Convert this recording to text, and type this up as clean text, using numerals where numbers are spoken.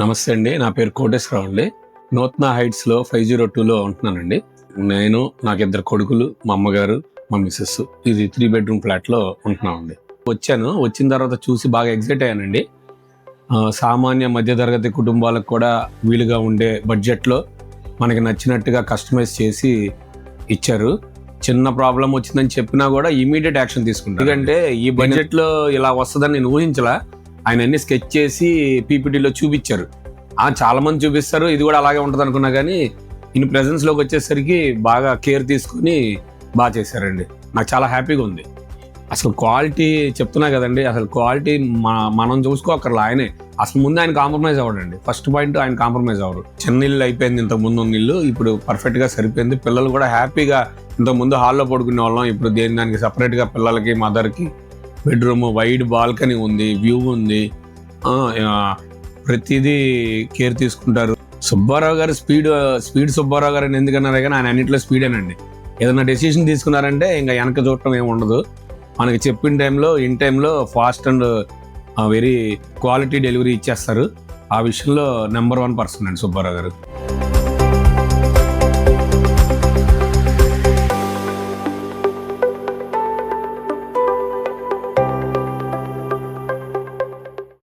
నమస్తే అండి. నా పేరు కోటేశ్వరరావు అండి. నూతన హైట్స్‌లో 502లో ఉంటున్నానండి. నాకు ఇద్దరు కొడుకులు, మా అమ్మగారు, మా మిసెస్. ఇది 3 బెడ్‌రూమ్ ఫ్లాట్‌లో ఉంటున్నామండి. వచ్చిన తర్వాత చూసి బాగా ఎక్సైట్ అయ్యానండి. సామాన్య మధ్యతరగతి కుటుంబాలకు కూడా వీలుగా ఉండే బడ్జెట్‌లో మనకి నచ్చినట్టుగా కస్టమైజ్ చేసి ఇచ్చారు. చిన్న ప్రాబ్లమ్ వచ్చిందని చెప్పినా కూడా ఇమ్మీడియేట్ యాక్షన్ తీసుకుంటారు. ఎందుకంటే ఈ బడ్జెట్లో ఇలా వస్తుందని నేను ఊహించలా. ఆయన అన్ని స్కెచ్ చేసి పీపీటీలో చూపించారు. చాలా మంది చూపిస్తారు, ఇది కూడా అలాగే ఉంటుంది అనుకున్నా, కానీ ఇన్ ప్రెజెన్స్లోకి వచ్చేసరికి బాగా కేర్ తీసుకుని బాగా చేశారండి. నాకు చాలా హ్యాపీగా ఉంది. అసలు క్వాలిటీ చెప్తున్నా కదండి, అసలు క్వాలిటీ మనం చూసుకోకర్లా, ఆయనే అసలు ముందు ఆయన కాంప్రమైజ్ అవ్వడండి. ఫస్ట్ పాయింట్, ఆయన కాంప్రమైజ్ అవ్వరు. చిన్న ఇల్లు అయిపోయింది, ఇంతకు ముందు ఉన్న ఇల్లు ఇప్పుడు పర్ఫెక్ట్గా సరిపోయింది. పిల్లలు కూడా హ్యాపీగా, ఇంతకుముందు హాల్లో పడుకునే వాళ్ళం, ఇప్పుడు దానికి సపరేట్గా పిల్లలకి మదర్కి బెడ్రూమ్, వైడ్ బాల్కనీ ఉంది, వ్యూ ఉంది, ప్రతిదీ కేర్ తీసుకుంటారు. సుబ్బారావు గారు స్పీడ్ సుబ్బారావు గారు అని ఎందుకన్నారే కానీ ఆయన అన్నింటిలో స్పీడేనండి. ఏదైనా డెసిషన్ తీసుకున్నారంటే ఇంకా వెనక చూడటం ఏమి ఉండదు. మనకి చెప్పిన టైంలో ఇన్ టైంలో fast and very quality delivery ఇచ్చేస్తారు. ఆ విషయంలో నెంబర్ 1 పర్సన్ అండి సుబ్బారావు గారు.